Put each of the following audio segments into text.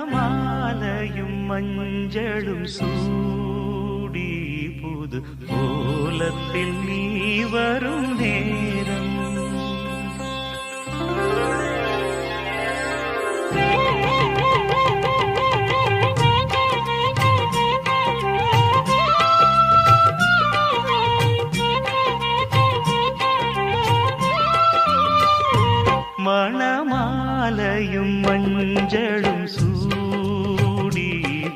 மணமாலையும் மஞ்சளும் சூடி புது கோலத்தில் நீ வரும் நேரம் மணமாலையும் மஞ்சளும் சூடி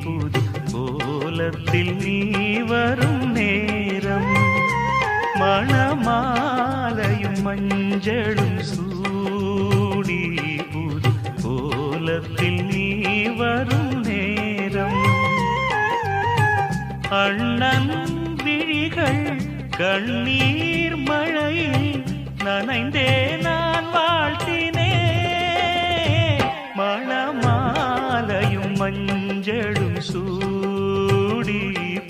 புது கோலத்தில் நீ வரும் நேரம் மணமாலையும் மஞ்சளும் சூடி புது கோலத்தில் நீ வரும் நேரம் அண்ணன் விழிகள் கண்ணீர் மழையில் நனைந்தே நான் வாழ்த்தினே மணமாலையும் மஞ்சளும் சூடி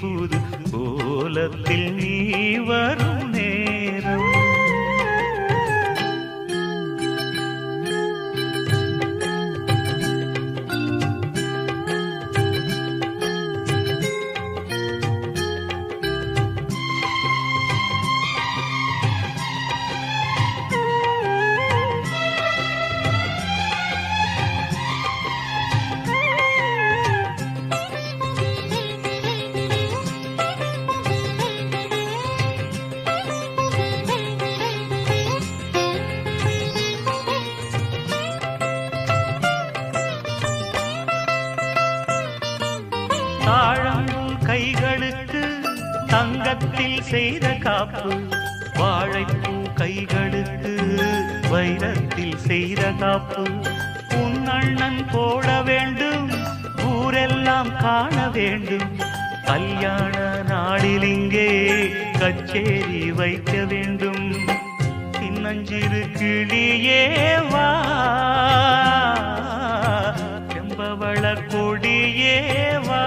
புது கோலத்தில் நீ வரும் நேரம் தாழம்பூ கைகளுக்கு தங்கத்தில் செய்த காப்பு வாழைப்பூ கைகளுக்கு வைரத்தில் செய்த காப்பு உன் அண்ணன் போட வேண்டும் ஊரெல்லாம் காண வேண்டும் கல்யாண நாளில் இங்கே கச்சேரி வைக்க வேண்டும் சின்னஞ்சிறு கிளியே வா செம்பவள கொடியே வா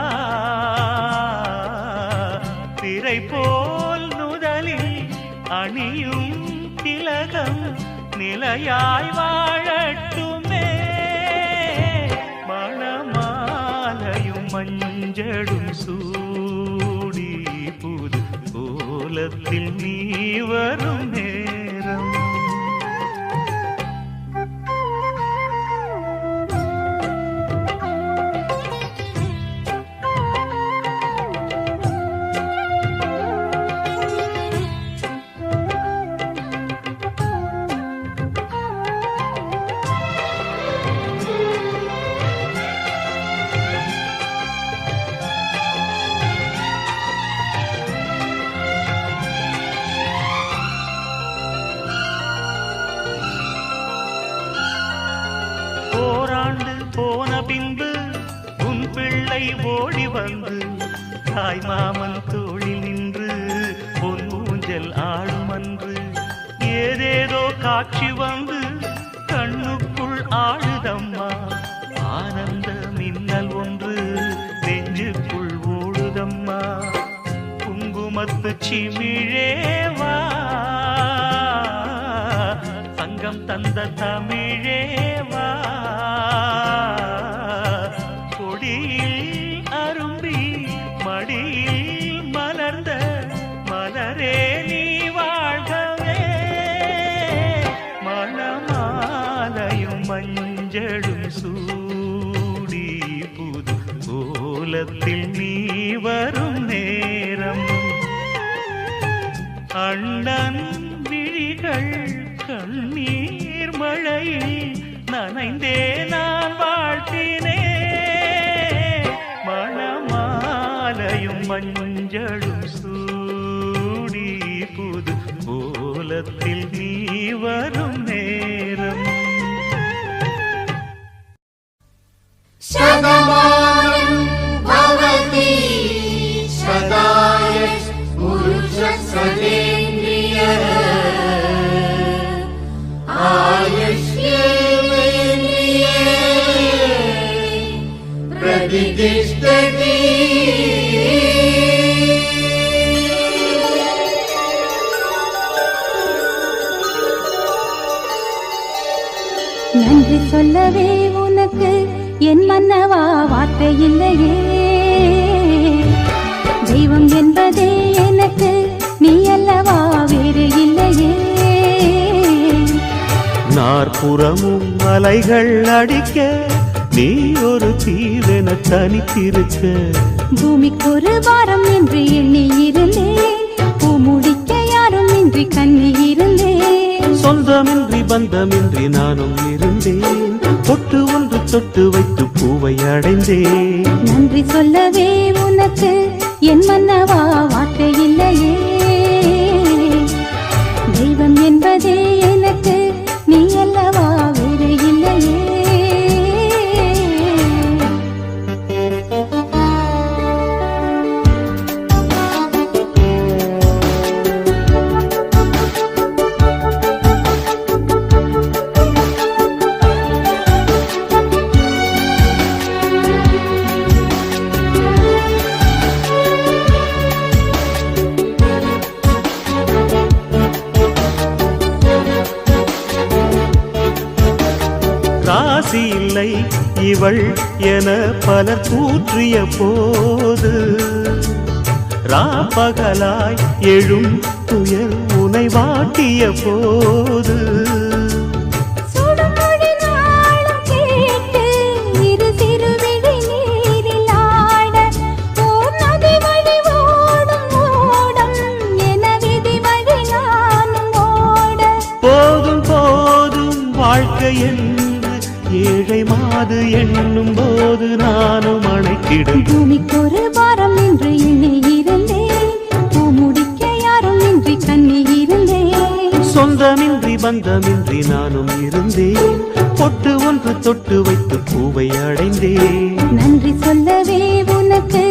திரை போல் நுதலில் அணியும் திலகம் நிலையாய் வாழட்டுமே மணமாலையும் மஞ்சளும் சூடி புது கோலத்தில் நீ வரும் நேரம் ஓராண்டு போன பின்பு உன் பிள்ளை ஓடி வந்து தாய் மாமன் தோளில் நின்று பொன் ஊஞ்சல் ஆடும் அன்று ஏதேதோ காட்சி வந்து கண்ணுக்குள் ஆடுதம்மா ஆனந்த மின்னல் ஒன்று நெஞ்சுக்குள் ஓடுதம்மா குங்குமத்து சிமிழேவா சங்கம் தந்த தமிழேவா கொடியில் அரும்பி மடியில் மலர்ந்த மலரே நீ வாழ்கவே மணமாலையும் மஞ்சளும் சூடி புது கோலத்தில் நீ வரும் நேரம் அண்ணன் விழிகள் கண்ணீர் மழையில் நனைந்தே நான் வாழ்த்தினே மணமாலையும் மஞ்சளும் சூடி புது கோலத்தில் நீ வரும் நேரம் சதமானம் பவதி சதாய புருஷ சதேந்திரிய ஆயுஷ்யேந்திரியே பிரதிஷ்டதி நன்றி சொல்லவே உனக்கு என் மன்னவா வார்த்தை இல்லையே. தெய்வம் என்பதே எனக்கு நீ அல்லவா வேறு இல்லையே. நாற்புறமும் அலைகள் அடிக்க நீ ஒரு தீவென தனித்திருக்க. பூமிக்கு ஒரு வாரம் என்று எண்ணி இருந்தேன், பூ முடிக்க யாரும் இன்றி கண்ணி இருந்தேன். சொந்தமின்றி பந்தமின்றி நானும் இருந்தேன், பொட்டு ஒன்று தொட்டு வைத்து பூவை அடைந்தேன். நன்றி சொல்லவே உனக்கு என் மன்னவா வார்த்தை இல்லையே. தெய்வம் என்பதே எனக்கு நீ அல்லவா வேறு இல்லையே. ராசி இல்லை இவள் என பலர் கூற்றிய போது, ராப்பகலாய் எழும் துயர் உனை வாட்டிய போது, போதும் போதும் வாழ்க்கை ஏழை மாது எண்ணும் போது நானும் அணைத்திடும். பூமிக்கு ஒரு வாரம் என்று எண்ணி இருந்தேன், பூ முடிக்க யாரும் இன்றி கண்ணி இருந்தேன். சொந்தமின்றி பந்தமின்றி நானும் இருந்தேன், பொட்டு ஒன்று தொட்டு வைத்து பூவை அடைந்தேன். நன்றி சொல்லவே உனக்கு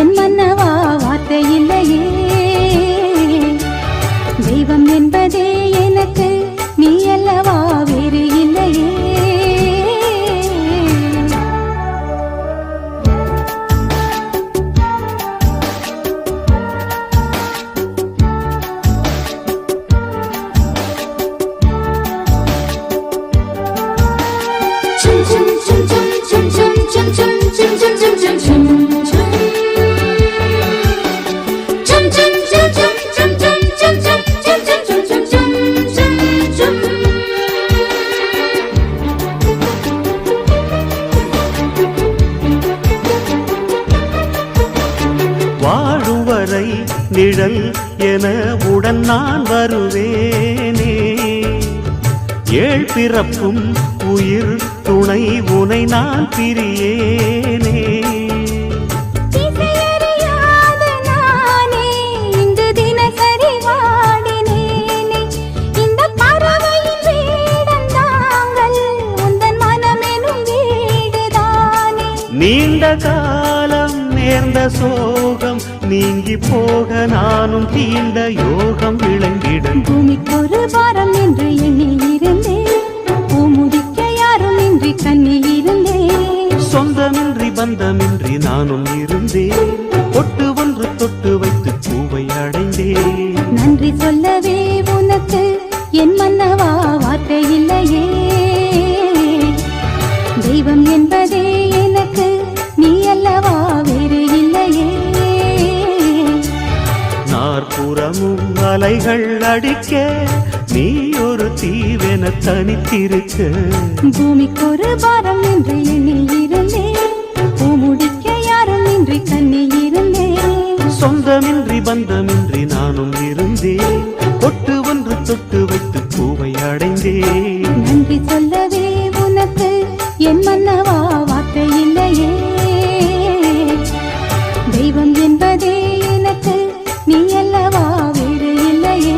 என் மன்னவா வார்த்தை இல்லையே. தெய்வம் என்பதே எனக்கு நீ அல்லவா வேறு இல்லையே. வாழுவரை நிழல் என உடன் நான் வருவேனே. ஏழ் பிறப்பும் உயிர் துணை உனை நான் பிரியேனே. நீண்ட காலம் நேர்ந்த சோகம் நீங்கி போக நானும் தீண்ட யோகம் விளங்கிடும். பூமிக்கு ஒரு வாரம் என்று எண்ணி இருந்தேன், பூ முடிக்க யாரும் இன்றி கண்ணி இருந்தேன். சொந்தமின்றி பந்தமின்றி நானும் இருந்தேன், பொட்டு ஒன்று தொட்டு வைத்து பூவை அடைந்தேன். நன்றி சொல்லவே உனக்கு என் மன்னவா வார்த்தை இல்லையே. தெய்வம் என்பதே எனக்கு நீ அல்லவா வேறு இல்லையே. நாற்புறமும் அலைகள் அடிக்க நீ ஒரு தீவென தனித்திருக்க. பூமிக்கு ஒரு வாரம் என்று எண்ணி இருந்தேன், பூ முடிக்க யாரும் இன்றி கண்ணி இருந்தேன். சொந்தமின்றி பந்தமின்றி நானும் இருந்தேன், பொட்டு ஒன்று தொட்டு வைத்து பூவை அடைந்தேன். நன்றி சொல்லவே உனக்கு என் மன்னவா வார்த்தை இல்லையே. தெய்வம் என்பதே எனக்கு நீ அல்லவா வேறு இல்லையே.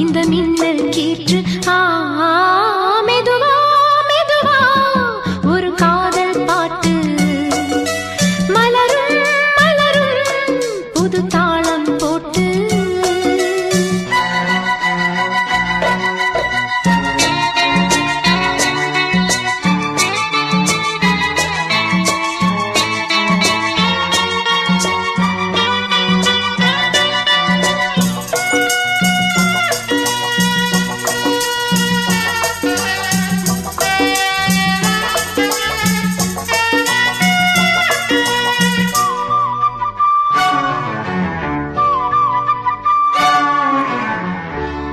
இந்த மின்னல் கீற்று மெதுவா மெதுவா ஒரு காதல் பாட்டு மலரும் மலரும் புது தாளம் போட்டு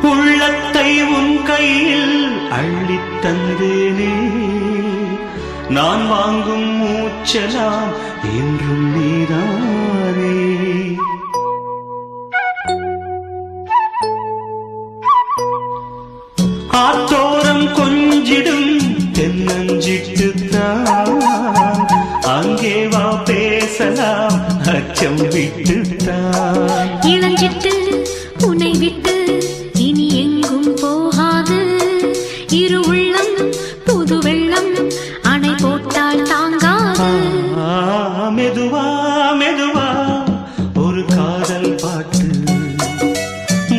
உள்ளத்தை உன் கையில் அள்ளித் தந்தேனே நான் வாங்கும் மூச்சலாம் என்றும் நீதானே ஆத்தோரம் கொஞ்சிடும் தென்னஞ்சிட்டுத்தான் அங்கே வா பேசலாம் அச்சம் விட்டுத்தான் இளஞ்சிட்டு உன்னை விட்டு இனி எங்கும் போகாது இரு உள்ளம் புது வெள்ளம் அணை போட்டால் தாங்காது மெதுவா மெதுவா ஒரு காதல் பாட்டு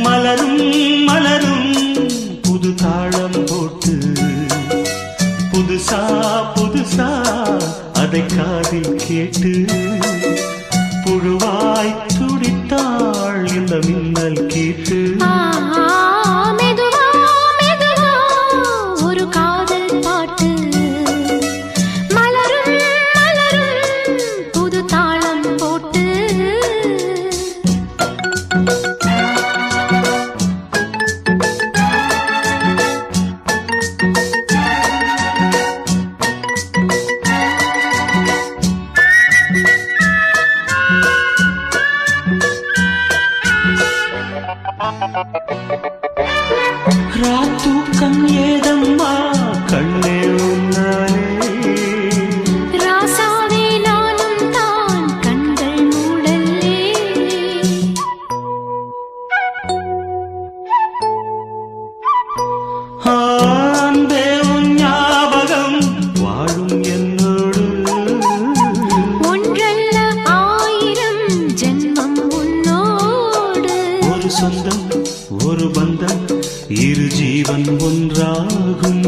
மலரும் மலரும் புது தாளம் போட்டு புதுசா புதுசா அதை காதில் கேட்டு புழுவாய் துடித்தாள் இந்த மின்னல் கீட்டு மெதுவா மெதுவா ஒரு காதல் பாட்டு மலரும் மலரும் புது தாளம் போட்டு ராத்தூக்கம் ஏதம்மா கண்ணே உன்னாலே ராசாவே நானும் தான் கண்கள் மூடல்லே அன்பே உன் ஞாபகம் வாழும் என்னோடு ஒன்றல்ல ஆயிரம் ஜென்மம் உன்னோடு ஒரு சொந்தம் ஒரு பந்தம் இரு ஜீவன் ஒன்றாகும்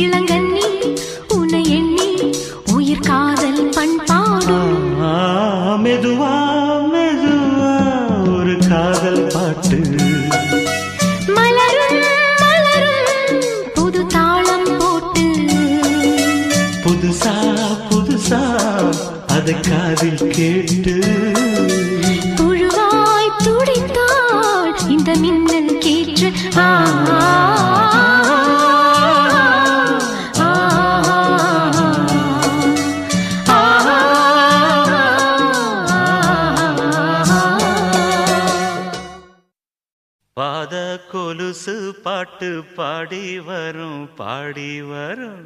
இளங்கண்ணி உன்னை எண்ணி உயிர் காதல் பண்பாடும் மெதுவா மெதுவா ஒரு காதல் பாட்டு மலரும் மலரும் புது தாளம் போட்டு புதுசா புதுசா அதை காதில் கேட்டு புழுவாய் துடித்தாள் இந்த மின்னல் கீற்று பாத கொலுசு பாட்டு பாடி வரும் பாடி வரும்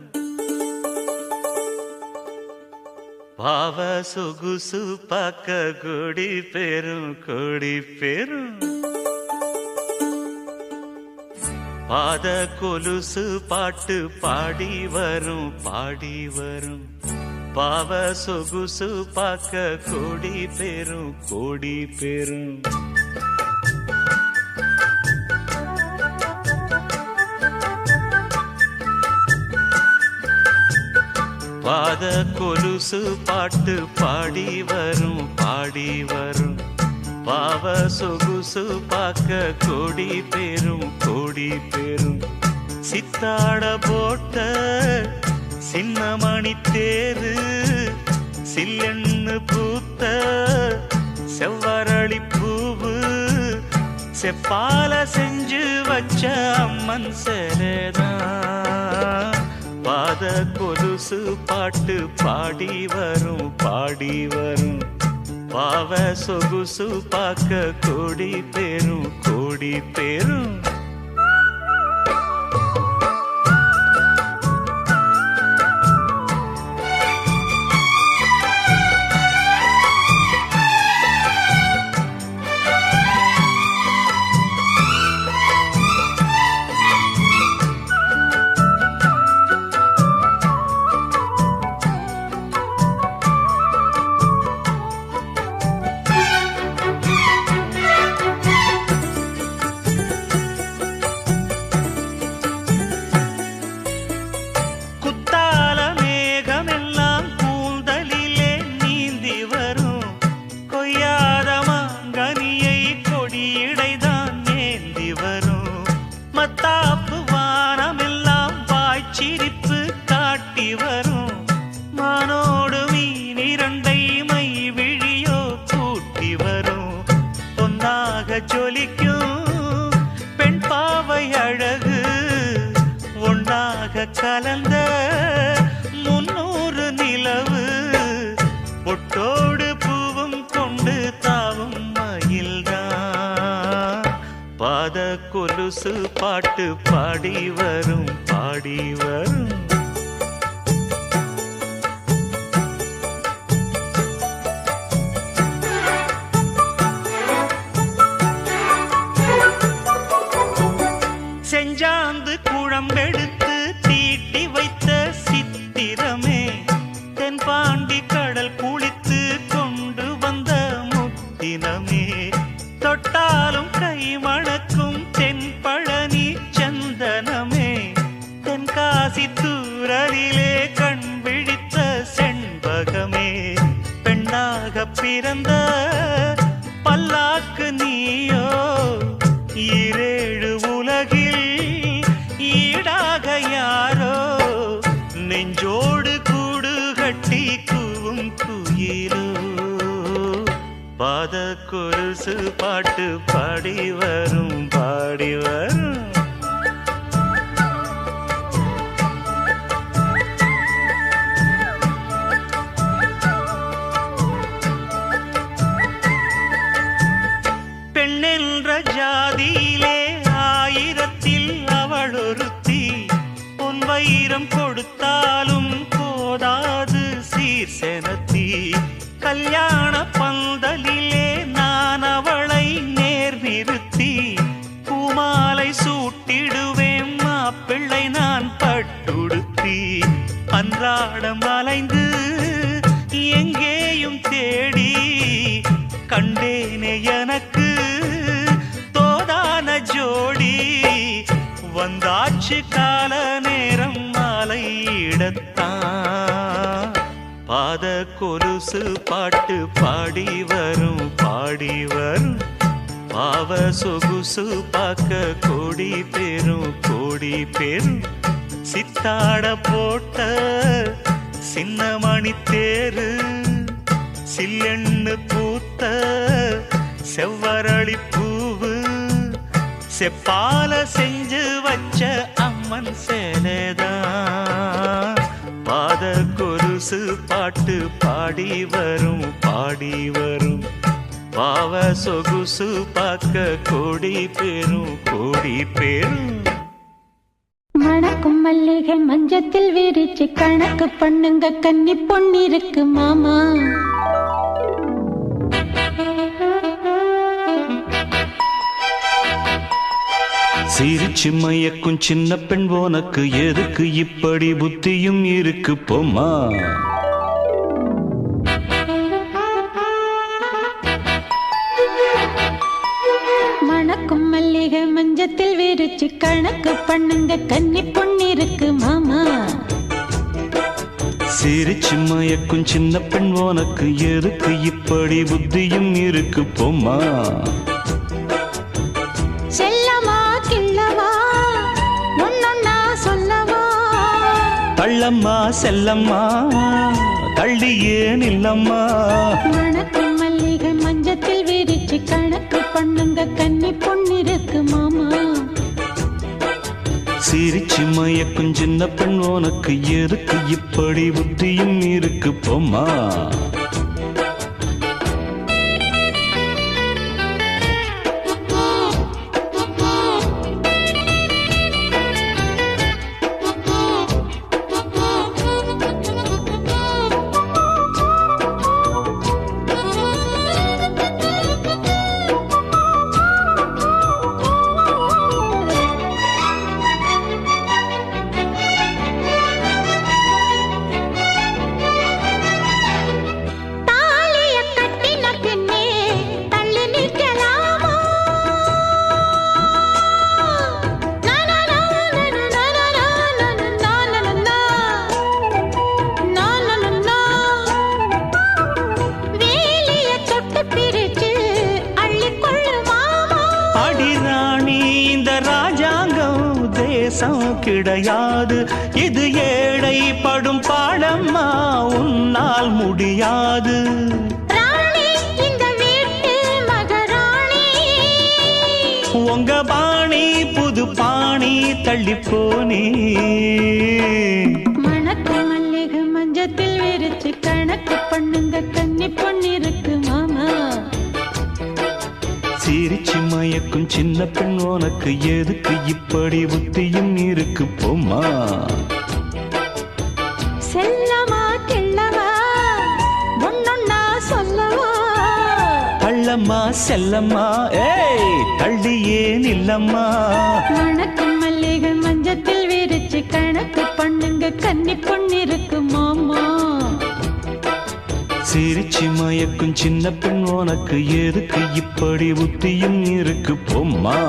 பாவ சொகுசு பார்க்க கொடி பெரும் கொடி பெரும் பாத கொலுசு பாட்டு பாடி வரும் பாடி வரும் பாவ சொகுசு பார்க்க கொடி பெரும் கொடி பெரும் பாத கொலுசு பாட்டு பாடி வரும் பாடி வரும் பாவ சொகுசு பார்க்க கொடி பெரும் கொடி பெரும் சித்தாட போட்ட சின்னமணி தேரு சில்லெண்ணு பூத்த செவ்வரளி பூவு செப்பால செஞ்சு வச்ச அம்மன் சேரதான் பாத கொலுசு பாட்டு பாடி வரும் பாடி வரும் பாவ சொகுசு பார்க்க கொடி பெரும் கொடி பெரும் கலந்த 300 நிலவு பொட்டோடு பூவும் கொண்டு தாவும் மயில்தான் பாத கொலுசு பாட்டு பாடி வரும் பாடி வரும் செஞ்சாந்து குழம்பெடுத்து தீட்டி வைத்த சித்திரமே தென்பாண்டி கடல் குளித்து கொண்டு வந்த முத்தினமே தொட்டாலும் கை மணக்கும் தென்பழனி சந்தனமே தென்காசி தூரலிலே கண் விழித்த செண்பகமே பெண்ணாக பிறந்த பல்லாக்கு நீயோ ஈரேழு உலகில் ஈடாக யாரோ நெஞ்சோடு கூடு கட்டி கூவும் குயிலோ பாத கொலுசு பாட்டு பாடி வரும் பாடி வரும் பெண்ணென்ற ஜாதியிலே 1000ல் அவள் ஒருத்தி பொன் வைரம் கொடுத்தாலும் போதாது சீர்செனத்தி கல்யாண பந்தலிலே நான் அவளை நேர் நிறுத்தி பூமாலை சூட்டிடுவேன் மாப்பிள்ளை நான் பட்டுடுத்தி அன்றாடம் அலைந்து எங்கேயும் தேடி கண்டேனே எனக்கு தோதான ஜோடி வந்தாச்சு கால நேரம் மாலையிடத்தான் பாத கொலுசு பாட்டு பாடி வரும் பாடி வரும் பாவ சொகுசு பார்க்க கோடி பேரும் சித்தாட போட்ட சின்ன மணி தேரு சில்லெண்ணு பூத்த செவ்வரளி பூவு செப்பால செஞ்சு வச்ச அம்மன் சேலைதான் பாத கொலுசு பாட்டு பாடி வரும் பாடி வரும் பாவ சொகுசு பார்க்க கோடி பேரும் மணக்கும் மல்லிகை மஞ்சத்தில் விரிச்சு கணக்கு பண்ணுங்க கன்னி பொன்னிருக்கு மாமா சிரிச்சு மயக்கும் சின்ன பெண் உனக்கு எதுக்கு இப்படி புத்தியும் இருக்கு போமா மணக்கும் மல்லிகை மஞ்சத்தில் விரிச்சு கணக்கு பண்ணுங்க கன்னி பொன்னிருக்கு மாமா சிரிச்சு மயக்கும் சின்ன பெண் உனக்கு எதுக்கு இப்படி புத்தியும் இருக்கு போமா செல்லமா கிள்ளவா ஒன்னொன்னா சொல்லவா தள்ளம்மா செல்லம்மா தள்ளியே நில்லம்மா மணக்கும் மல்லிகை மஞ்சத்தில் விரிச்சு கணக்கு பண்ணுங்க கன்னி பொன்னிருக்கு மாமா சிரிச்சு மயக்கும் சின்ன பெண் உனக்கு எதுக்கு இப்படி புத்தியும் இருக்கு போமா கிடையாது இது ஏழை படும் பாடம்மா உன்னால் முடியாது உங்க பாணி புது பாணி தள்ளி போனே மயக்கும் சின்ன பெண் உனக்கு எதுக்கு இப்படி புத்தியும் இருக்கு போம்மா செல்லமா கிள்ளவா ஒன்னொன்னா சொல்லவா தள்ளம்மா செல்லம்மா ஏய் தள்ளியே நில்லம்மா வணக்கம் மல்லிகை மஞ்சத்தில் விரிச்சு கணக்கு பண்ணுங்க கன்னி பொண்ணிருக்கு மாமா சிரிச்சு மயக்கும் சின்ன பெண் உனக்கு எதுக்கு இப்படி புத்தியும் இருக்கு போம்மா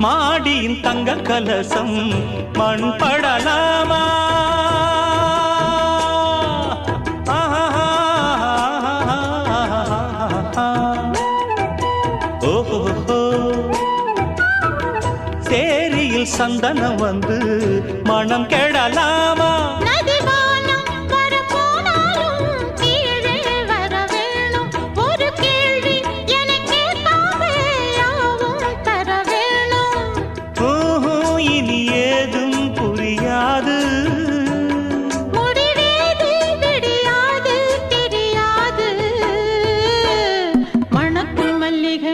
மாடியின் தங்க கலசம் மண் படலாமா ஓஹோ சேரியில் சந்தனம் வந்து மனம் கெடலாமா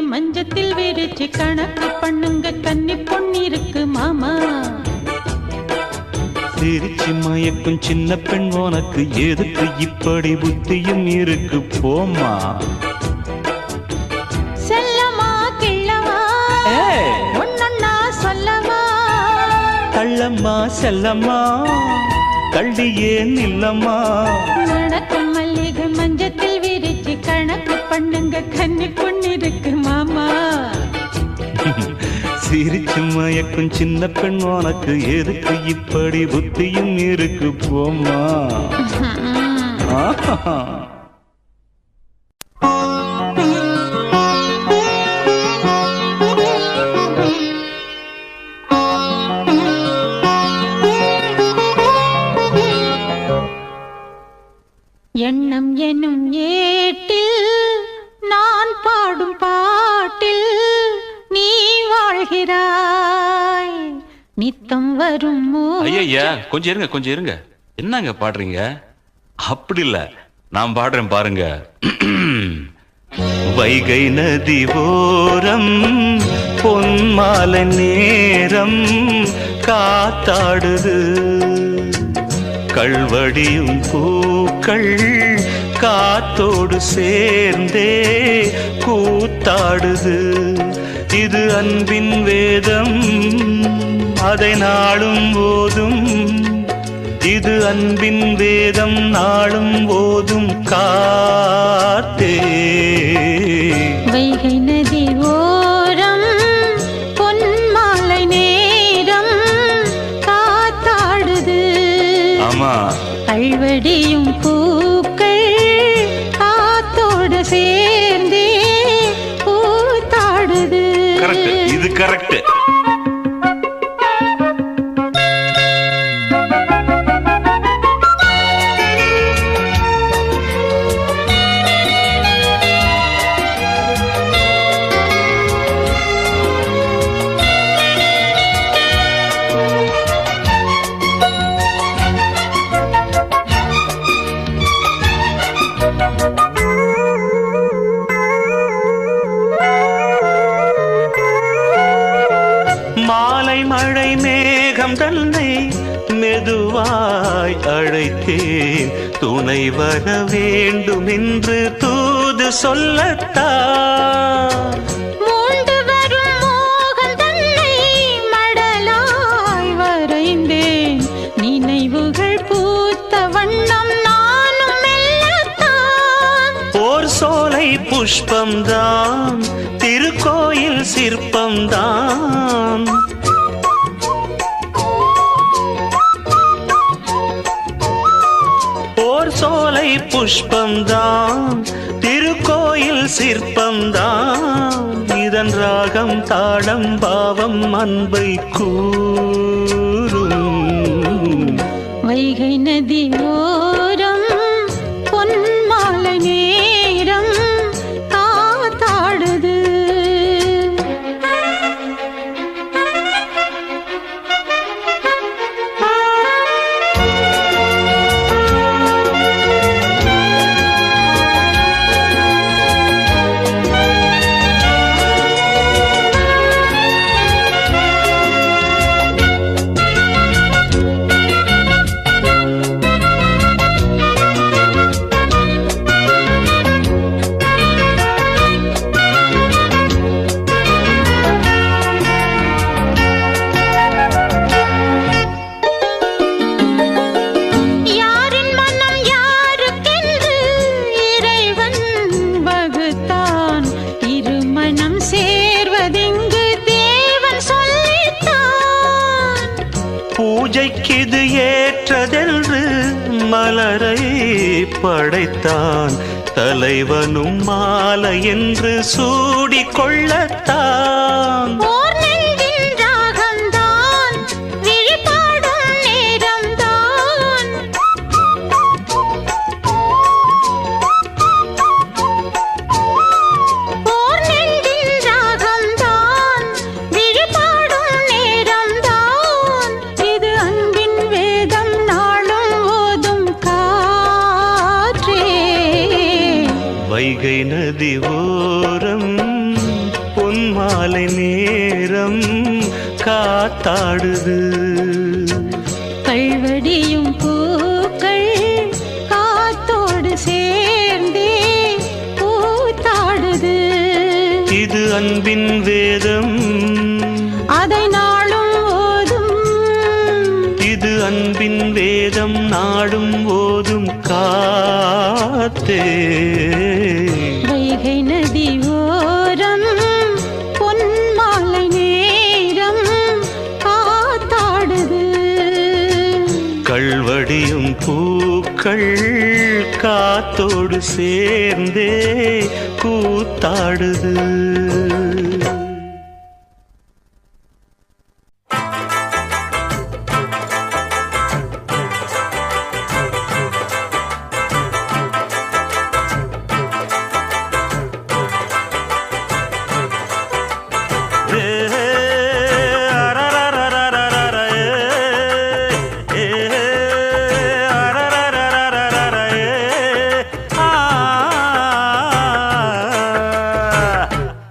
மஞ்சத்தில் விரிச்சு கணக்கு பண்ணுங்க கன்னி பொண்ணிருக்கு மாமா சிரிச்சு மயக்கும் சின்ன பெண் உனக்கு எதுக்கு இப்படி புத்தியும் இருக்கு போம்மா செல்லமா கிள்ளவா ஒன்னொன்னா சொல்லவா தள்ளம்மா செல்லம்மா தள்ளியே நில்லம்மா வணக்கம் மல்லிகை மஞ்சத்தில் விரிச்சு கணக்கு பண்ணுங்க கன்னி பொண்ணிருக்கு மாமா சிரிச்சு மயக்கும் சின்ன பெண் உனக்கு எதுக்கு இப்படி புத்தியும் இருக்கு போம்மா எண்ணம் எனும் ஏட்டில் நான் பாடும் பாட்டில் நீ வாழ்கிறாய் நித்தம் வரும் ஐயா கொஞ்சம் இருங்க என்னங்க பாடுறீங்க அப்படி இல்ல நான் பாடுறேன் பாருங்க வைகை நதி ஓரம் பொன்மாலை நேரம் காத்தாடுது கள்வடியும் பூக்கள் காத்தோடு சேர்ந்தே கூத்தாடுது இது அன்பின் வேதம் அதை நாளும் போதும் இது அன்பின் வேதம் நாளும் போதும் காத்தே வைகை நதி ஓரம் பொன்மாலை நேரம் காத்தாடுது ஆமா கள்வடியும் பூக்கள் காத்தோடு சேர்ந்தே கூத்தாடுது கரெக்ட் இது கரெக்ட் மாலை மழை மேகம் தன்னை மெதுவாய் அழைத்தேன் துணை வர வேண்டும் என்று தூது சொல்லத்தான் மூண்டு வரும் மோகம் தன்னை மடலாய் வரைந்தேன் நினைவுகள் பூத்த வண்ணம் நானும் மெல்லத்தான் ஓர் சோலை புஷ்பம்தான் திருக்கோயில் சிற்பம்தான் புஷ்பம்தான் திருக்கோயில் சிற்பம்தான் இதன் ராகம் தாளம் பாவம் அன்பை கூறும் வைகை நதி ஓரம் பொன்மாலை நேரம் காத்தாடுது பூஜைக்கிது ஏற்றதென்று மலரை படைத்தான் தலைவனும் மாலை என்று சூடிக்கொள்ளத்தான் வைகை நதி ஓரம் பொன்மாலை நேரம் காத்தாடுது கல்வடியும் பூக்கள் காத்தோடு சேர்ந்தே பூத்தாடுது இது அன்பின் வேதம் அதை நாளும் ஓதும் இது அன்பின் வேதம் நாடும் ஓதும் காத்தே வைகை நதி ஓரம் பொன்மாலை நேரம் காத்தாடுது கல்வடியும் பூக்கள் காத்தோடு சேர்ந்தே கூத்தாடுது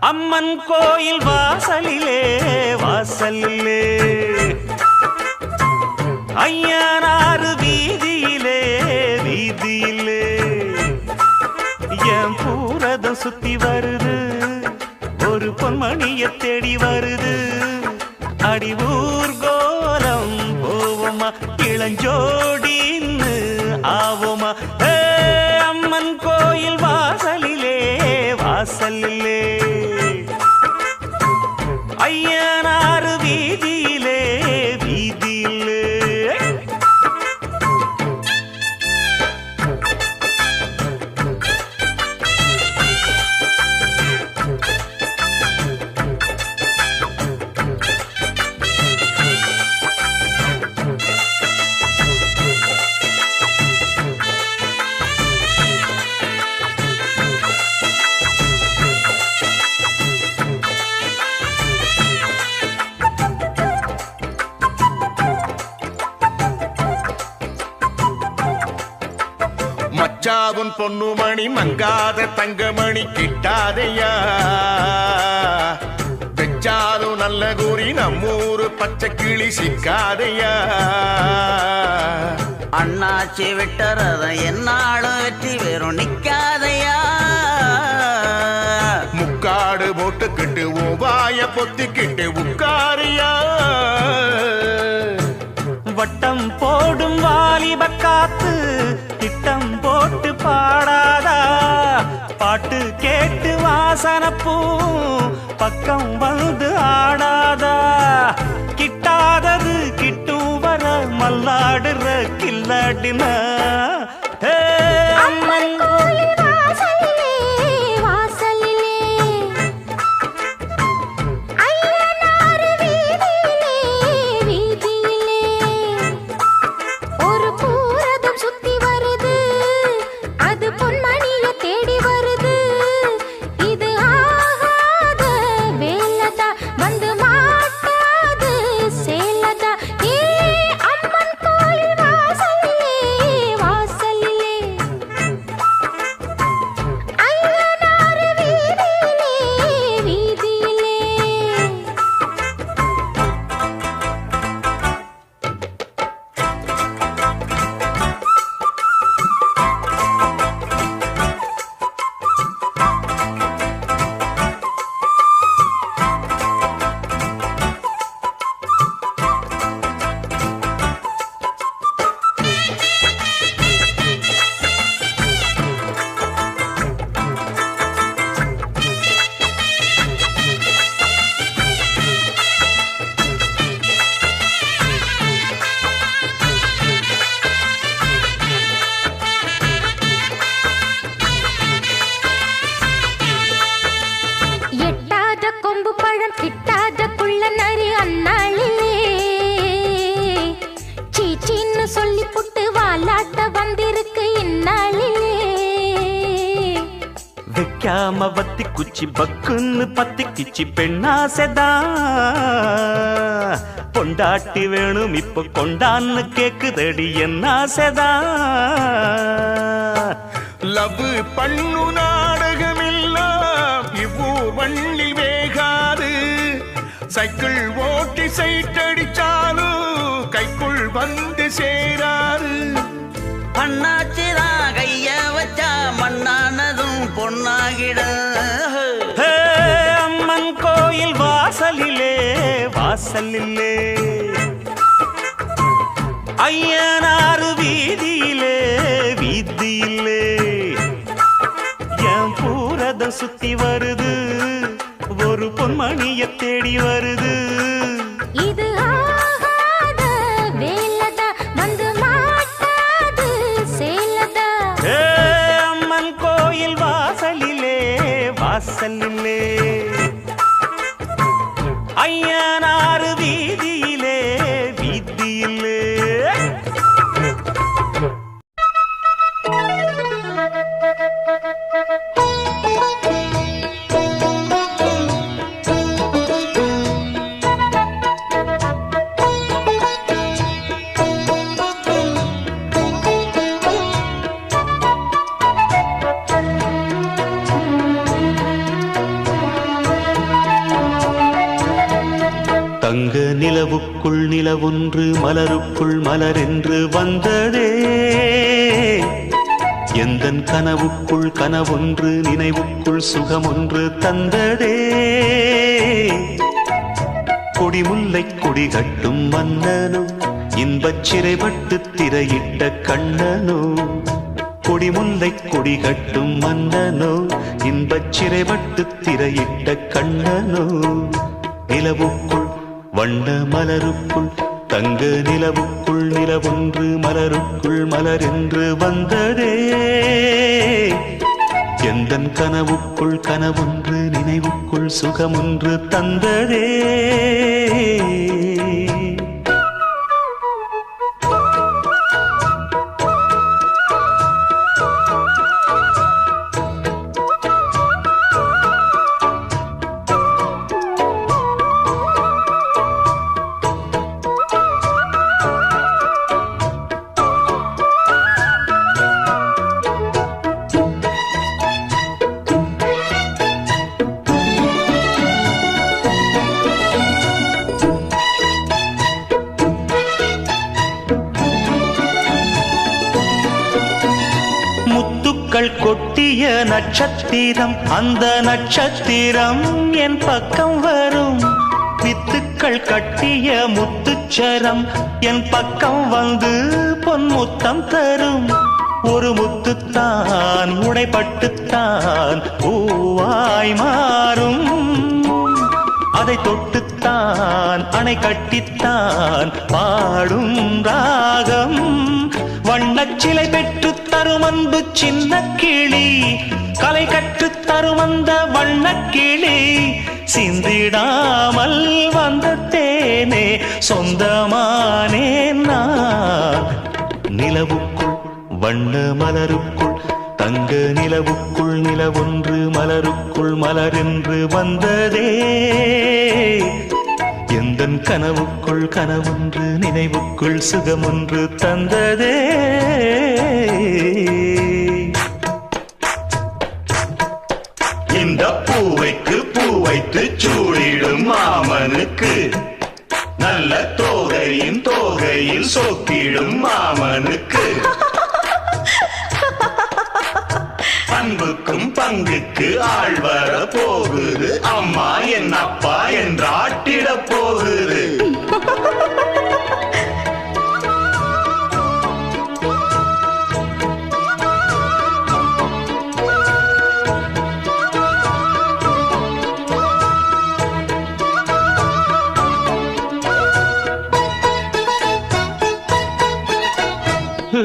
அம்மன் கோயில் வாசலிலே வாசலிலே ஐயனாறு வீதியிலே வீதியிலே என் பூரதம் சுத்தி வருது ஒரு பொன்மணிய தேடி வருது அடி ஊர்கோலம் போவோமா இளஞ்சோடின்னு ஆவோமா அம்மன் கோயில் வாசலிலே வாசலிலே ஐயனாறு வீதியிலே வீதியிலே மச்சாவுன் பொன்னுமணி மங்காத தங்கமணி கிட்டாதையா வெச்சாலும் நல்ல கூறி நம்மூரு பச்சை கிளி சிக்காதையா அண்ணாச்சி விட்டறத என்னாலும் வெற்றி வெறும் நிக்காதையா முக்காடு போட்டுக்கிட்டு ஓவாய பொத்திக்கிட்டு உட்காரியா வட்டம் போடும் வாலிப காத்து திட்டம் போட்டு பாடாதா பாட்டு கேட்டு வாசனப்பூ பக்கம் வந்து ஆடாதா கிட்டாதது கிட்டும் வர மல்லாடுற கில்லாடினா வைக்காம வத்தி குச்சி பக்குன்னு பத்தி கிச்சி பெண்ணாசைதா பொண்டாட்டி வேணும் இப்ப கொண்டான்னு கேக்குதடி என்ன ஆசைதா லவ் பண்ணு நாடகமெல்லாம் இவ்வூர் வள்ளி வேகாது சைக்கிள் ஓட்டி சைட்டடிச்சாலும் கைக்குள் வந்து சேராது பண்ணாச்சுதான் கைய வச்சா மண்ணானதும் பொன்னாகிட அம்மன் கோயில் வாசலிலே வாசலிலே ஐயனாறு வீதியிலே வீதியிலே என் பூரதம் சுத்தி வருது ஒரு பொன்மணிய தேடி வருது இது ஆகாத வேலதா வந்து மாட்டாது சேலதா அம்மன் கோயில் வாசலிலே வாசலிலே ஐயனாறு வீதியிலே வீதியிலே தங்க நிலவுக்குள் நிலவொன்று மலருக்குள் மலரென்று வந்ததே எந்தன் கனவுக்குள் கனவொன்று நினைவுக்குள் சுகமொன்று தந்ததே கொடிமுல்லை கொடி கட்டும் மன்னனோ இன்பச் சிறைப்பட்டு திரையிட்ட கண்ணனோ கொடிமுல்லை கொடி கட்டும் மன்னனோ இன்பச் சிறைப்பட்டு திரையிட்ட கண்ணனோ நிலவுக்குள் வண்ண மலருக்குள் தங்க நிலவுக்குள் நிலவொன்று மலருக்குள் மலரென்று வந்ததே எந்தன் கனவுக்குள் கனவொன்று நினைவுக்குள் சுகமொன்று தந்ததே கொட்டிய நட்சத்திரம் அந்த நட்சத்திரம் என் பக்கம் வரும் வித்துக்கள் கட்டிய முத்துச்சரம் என் பக்கம் வந்து பொன்முத்தம் தரும் ஒரு முத்துத்தான் உடைப்பட்டுத்தான் பூவாய் மாறும் அதை தொட்டுத்தான் அணை கட்டித்தான் பாடும் ராகம் வண்ணச்சிலை பெற்று தரும் அன்பு சின்ன கிளி கலை கற்று தரும் அந்த வண்ணக்கிளி சிந்திடாமல் வந்த தேனே சொந்தமானே நான் நிலவுக்குள் வண்ண மலருக்குள் தங்க நிலவுக்குள் நிலவொன்று மலருக்குள் மலரென்று வந்ததே எந்தன் கனவுக்குள் கனவொன்று நினைவுக்குள் சுகமொன்று தந்ததே இந்த பூவைக்கு பூ வைத்து சூடிடும் மாமனுக்கு நல்ல தோகையின் தோகையில் சொக்கிடும் மாமனுக்கு அன்புக்கும் பங்குக்கு ஆள் வர போகுது அம்மா என் அப்பா என்று ஆட்டிட போகுது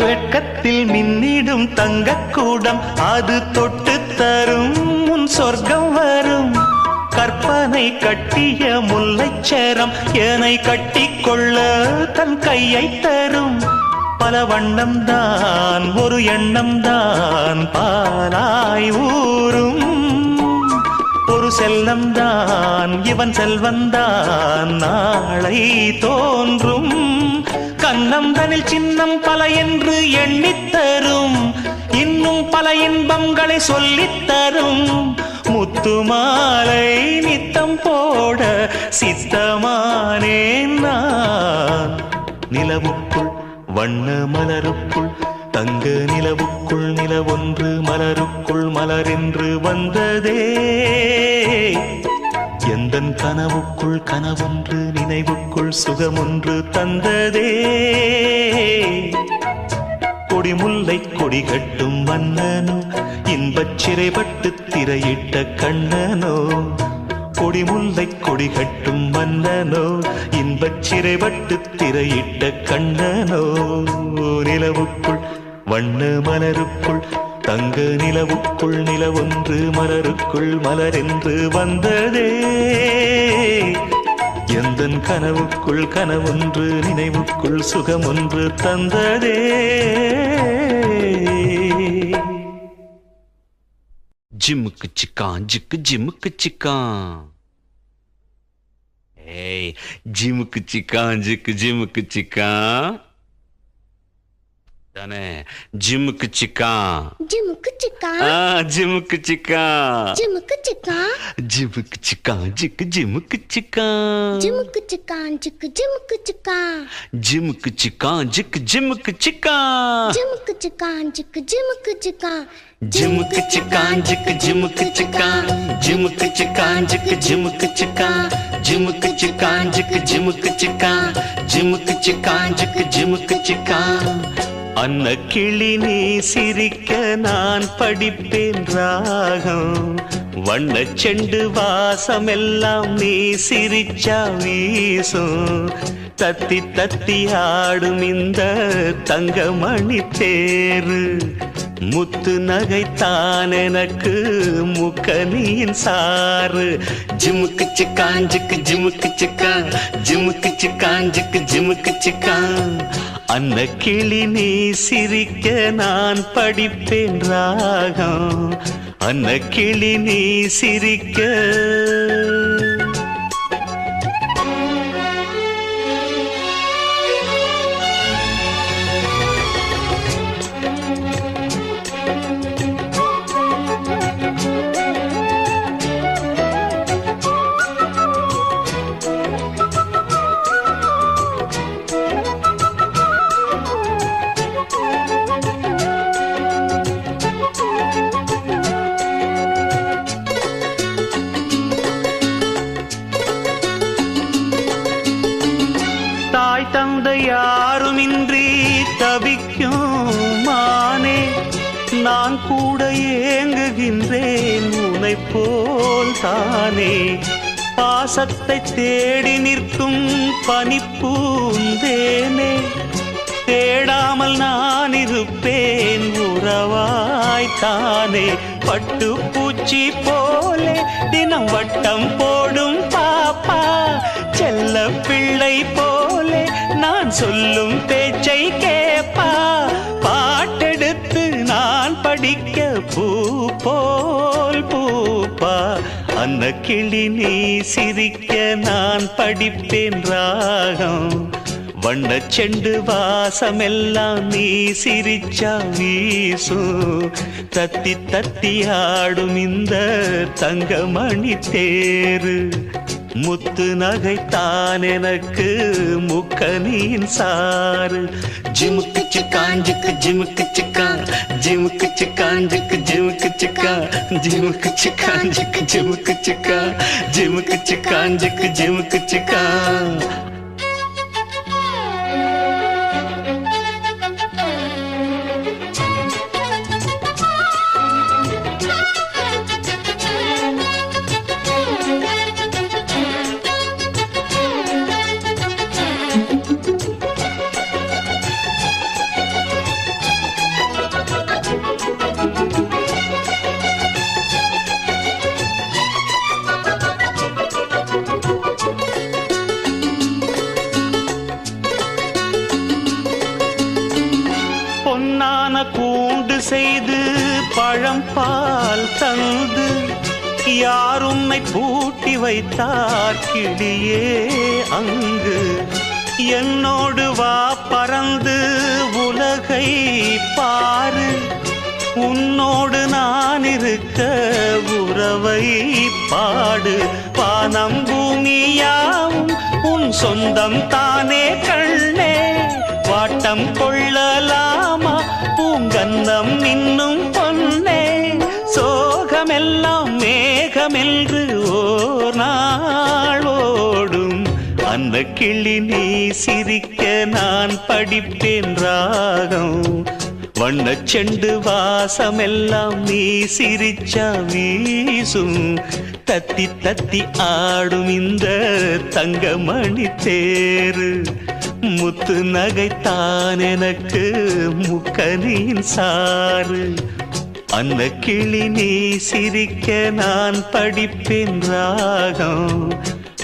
வெட்கத்தில் மின்னிடும் தங்கக்கூடம் அது தொட்டு தரும் உன் சொர்க்கம் வரும் கற்பனை கட்டிய முல்லைச்சரம் ஏனை கட்டிக்கொள்ள தன் கையை தரும் பல வண்ணம் தான் ஒரு எண்ணம் தான் பாலாய் ஊரும் ஒரு செல்லம்தான் இவன் செல்வந்தான் நாளை தோன்றும் கன்னம் தனில் சின்னம் பல என்று எண்ணித்தரும் இன்னும் பல இன்பங்களை சொல்லித்தரும் முத்துமாலை நித்தம் போட சித்தமானேன் நான் நிலவுக்குள் வண்ண மலருக்குள் தங்க நிலவுக்குள் நிலவொன்று மலருக்குள் மலரென்று வந்ததே எந்தன் கனவுக்குள் கனவொன்று நினைவுக்குள் சுகமொன்று தந்ததே கொடிமுல்லை கொடி கட்டும் மன்னனோ இன்பச் சிறைப்பட்டு திரையிட்ட கண்ணனோ கொடிமுல்லை கொடி கட்டும் மன்னனோ இன்பச் சிறைப்பட்டு திரையிட்ட கண்ணனோ நிலவுக்குள் வண்ண மலருக்குள் தங்க நிலவுக்குள் நிலவொன்று மலருக்குள் மலரென்று வந்ததே எந்தன் கனவுக்குள் கனவொன்று நினைவுக்குள் சுகமொன்று தந்ததே ஜிம்முக்கு சிக்கான் ஜிக்கு ஜிம்முக்கு சிக்கான் ஏய் ஜிம்முக்கு சிக்கான் ஜிக்கு ஜிம்முக்கு சிக்கான் தானே ஜிம்முக்கு சிக்கான் ஜிமுக்கு சிக்கா ஜிம்முக்கு சிக்கான் ஜிமுக்கு சிக்கா ஜிம்முக்கு சிக்கான் ஜிக்கு ஜிம்முக்கு சிக்கான் ஜிமுக்கு சிக்கான் ஜிக்கு ஜிமுக்கு சிக்கா ஜிம்முக்கு சிக்கான் ஜிக்கு ஜிம்முக்கு சிக்கான் ஜிமுக்கு சிக்கான் ஜிக்கு ஜிமுக்கு சிக்கா ஜிம்முக்கு சிக்கான் ஜிக்கு ஜிம்முக்கு சிக்கான் ஜிம்முக்கு சிக்கான் ஜிக்கு ஜிம்முக்கு சிக்கான் ஜிம்முக்கு சிக்கான் ஜிக்கு ஜிம்முக்கு சிக்கான் ஜிம்முக்கு சிக்கான் ஜிக்கு ஜிம்முக்கு சிக்கான் அன்ன கிளி நீ சிரிக்க நான் படிப்பேன் ராகம் வண்ண செண்டு வாசமெல்லாம் நீ சிரிச்சா வீசும் தத்தி தத்தி ஆடும் இந்த தங்கமணி தேரு முத்து நகைத்தான் எனக்கு முக்கனியின் சாறு ஜிமுக்கு சிக்கான் ஜிக்கு ஜிமுக்கு சிக்கான் ஜிமுக்கு சிக்கான் ஜிக்கு ஜிமுக்கு சிக்கான் அன்ன கிளி நீ சிரிக்க நான் படிப்பேன் ராகம் அன்ன கிளி நீ சிரிக்க யாருமின்றி தவிக்கும் மானே நான் கூட ஏங்குகின்றேன் உன்னை போல் தானே பாசத்தை தேடி நிற்கும் பனிப்பூந்தேனே தேடாமல் நான் இருப்பேன் உறவாய்த்தானே பட்டுப்பூச்சி போலே தினம் வட்டம் போடும் பாப்பா செல்ல பிள்ளை போலே நான் சொல்லும் பேச்சை கேப்பா பாட்டெடுத்து நான் படிக்க பூ போல் பூப்பா அன்ன கிளி நீ சிரிக்க நான் படிப்பேன் ராகம் வண்ண செண்டு வாசமெல்லாம் நீ சிரிச்சா வீசும் தத்தி தத்தி ஆடும் இந்த தங்கமணி தேரு முத்து நகைத்தான் எனக்கு முக்கனியின் சாறு ஜிமுக்கு சிக்கான் ஜிக்கு ஜிமுக்கு சிக்கான் ஜிமுக்கு சிக்கான் ஜிக்கு ஜிமுக்கு சிக்கான் ஜிமுக்கு சிக்கான் ஜிக்கு ஜிமுக்கு சிக்கான் ஜிமுக்கு சிக்கான் ஜிக்கு ஜிமுக்கு சிக்கான் கூண்டு செய்து பழம் பால் தந்து யார் உன்னை பூட்டி வைத்தார் கிளியே அங்கு என்னோடு வா பறந்து உலகை பாரு உன்னோடு நான் இருக்க உறவை பாடு வானம் பூமியாவும் உன் சொந்தம் தானே கண்ணே வாட்டம் கொள்ளலாமா பூங்கந்தம் இன்னும் பொன்னே சோகமெல்லாம் மேகமென்று ஓர் நாள் ஓடும் அந்த கிளி நீ சிரிக்க நான் படிப்பேன் ராகம் வண்ணச் செண்டு வாசமெல்லாம் நீ சிரிச்சா வீசும் தத்தி தத்தி ஆடும் இந்த தங்கமணி தேரு முத்து நகைத்தான் எனக்கு முக்கனியின் சாறு அந்த கிளி நீ சிரிக்க நான் படிப்பேன் ராகம்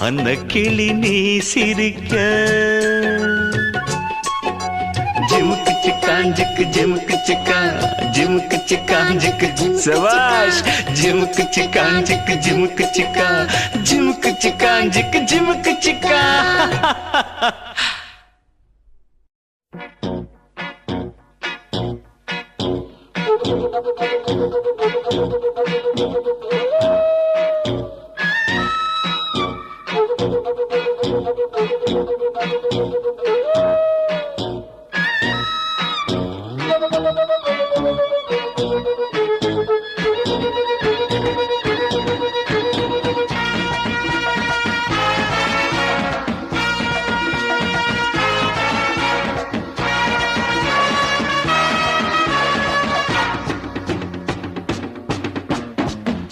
அந்த கிளி நீ சிரிக்க ஜிமுக்கு சிக்கான் ஜிக்கு ஜிமுக்கு சிக்கான் ஜிமுக்கு சிக்கான் ஜிக்கு சவாஷ் ஜிமுக்கு சிக்கான் ஜிக்கு ஜிமுக்கு சிக்கான் ஜிமுக்கு சிக்கான் ஜிக்கு ஜிமுக்கு சிக்கான்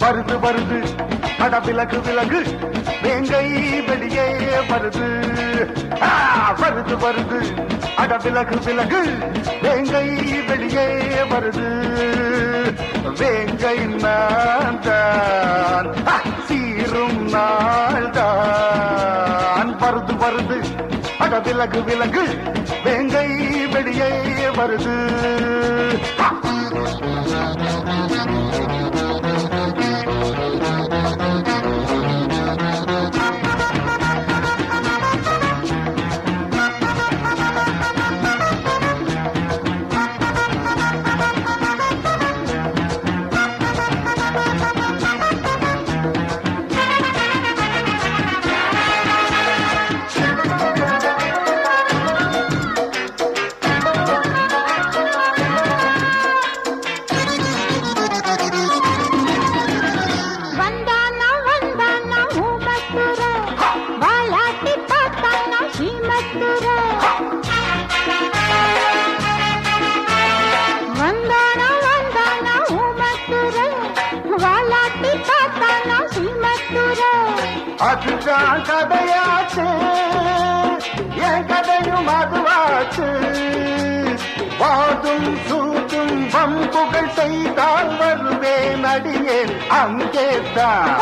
வருது வருது அட விலகு விலகு வேங்கை வெளியே வருது வருது வருது அட விலகு விலகு வேங்கை வெளியே வருது வேங்கை நான் தான் சீரும் நாள் தான் வருது வருது அட விலகு விலகு வேங்கை வெளியே வருது அதுதான் கதையாச்சு என் கதையும் அதுவாச்சு வாதும் சூதும் வம்புகள் செய்தால் வருவேன் அடியேன் அங்கேதான்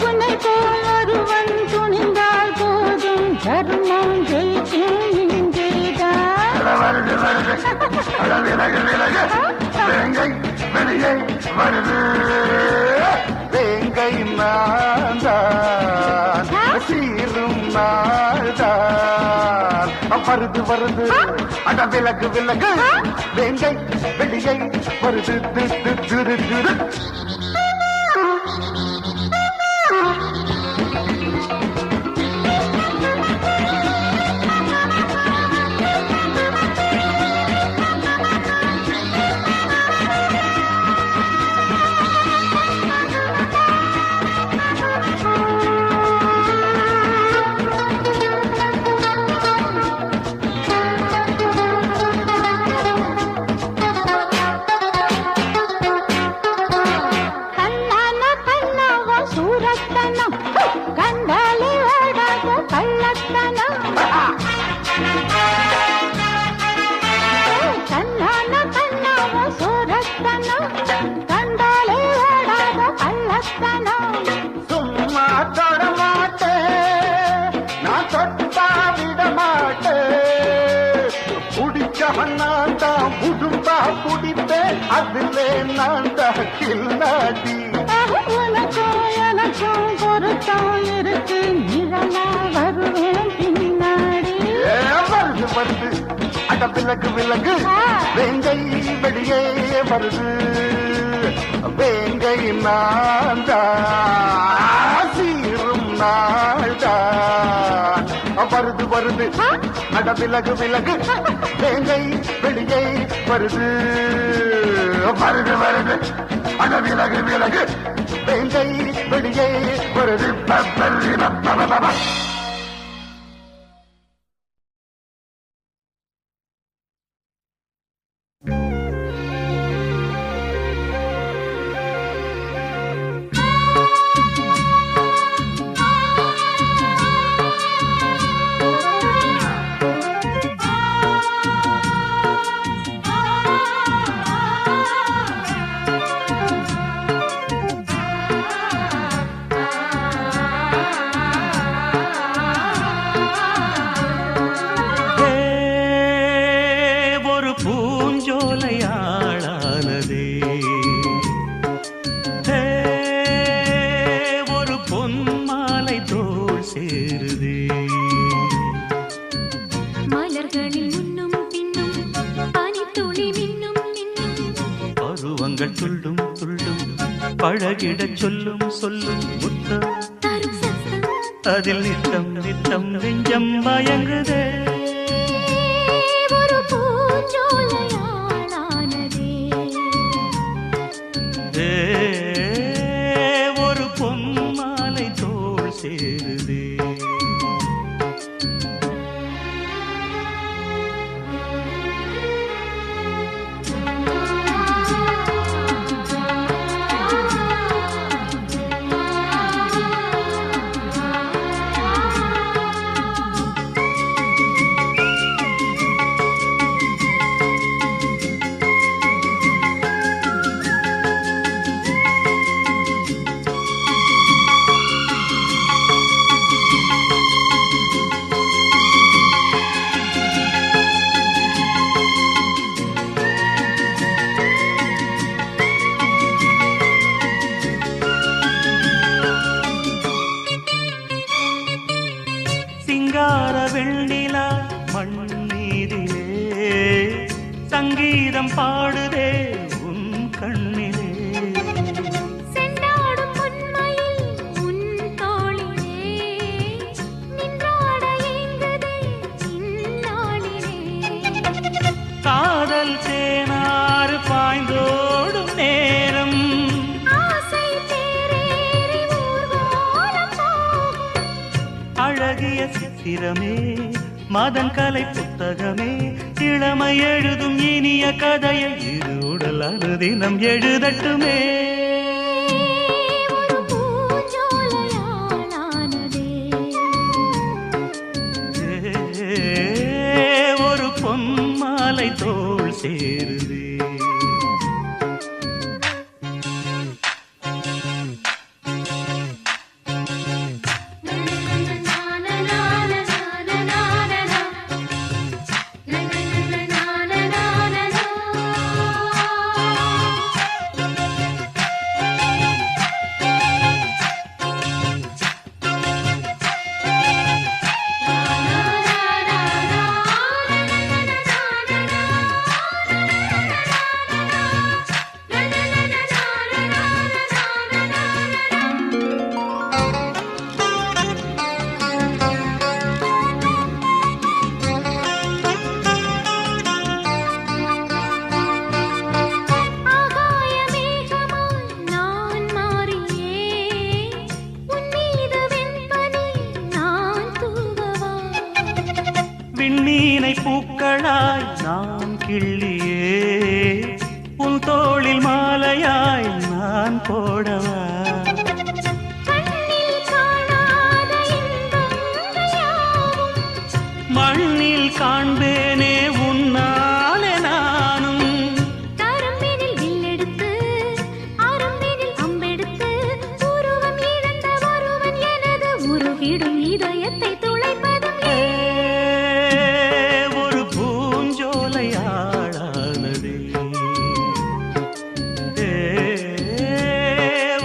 உன்னை போல் ஒருவன் துணிந்தால் போதும் தர்மம் ஜெயிக்கும் இங்கேதான் வருது வருது விலகு விலகு வேங்கை வெளியே வருது வேங்கை நான் சீரும் நாள்தான் வருது வருது அட விலகு விலகு வேங்கை வெளியை வருது திரு திரு சும்மா தொடமாட்டேன் நான் தொட்டா விட மாட்டேன் குடிச்சவன் நான் தான் புடும்பா குடிப்பேன் அதிலே நான் தான் கில்லாடி உனக்கும் முத்தம் இருக்கு நிழலா வருவேன் பின்னாடி. வருது வருது அட விலகு விலகு வேங்கை வெளியே வருது வேங்கை நான்தான் சீரும் நாள்தான் வருது வருது அட விலகு விலகு வேங்கை வெளியே வருது வருது வருது அட விலகு விலகு வேங்கை வெளியே வருது. பழகிடச் சொல்லும் சொல்லும் முத்தம் அதில் நித்தம் நித்தம் நெஞ்சம் மயங்குதே. ஒரு பூஞ்சோலையாளானதே ஒரு பொன்மாலை தோள் சேருதே. சங்கீதம் பாடுதே உன் கண்ணிலே. செண்டாடும் உண்மையில் உன் தோளிலே நின்றாட ஏங்குதே இந்நாளிலே. காதல் தேனாறு பாய்ந்தோடும் நேரம் ஆசை தேரேறி ஊர்வலம் போகும். அழகிய சித்திரமே மதன் கலை புத்தகமே இளமை எழுதும் இனிய கதையை இரு உடல் அனுதினம் எழுதட்டுமே. ஒரு பூஞ்சோலையாளானதே ஒரு பொன்மாலை தோள் சேருதே. விண்மீனை பூக்களாய் நான் கிள்ளியே உன் தோளில் மாலையாய் நான் போடவா. மண்ணில் காண்பேனே உன்னாலே நானும். கரும்பினில் வில்லெடுத்து அரும்பினில் அம்பெடுத்து உருவம் இழந்த ஒருவன் எனது உருகிடும் இதயத்தை துளைப்பதும் ஒரு பூஞ்சோலையாளானதே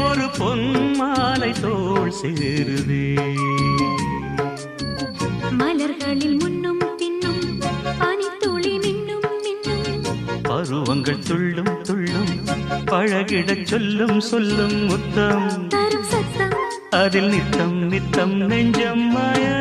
ஒரு பருவங்கள் துள்ளும் துள்ளும் பழகிடச் சொல்லும் சொல்லும் முத்தம் தரும் சத்தம் அதில் நித்தம் நித்தம் நெஞ்சம் மாயா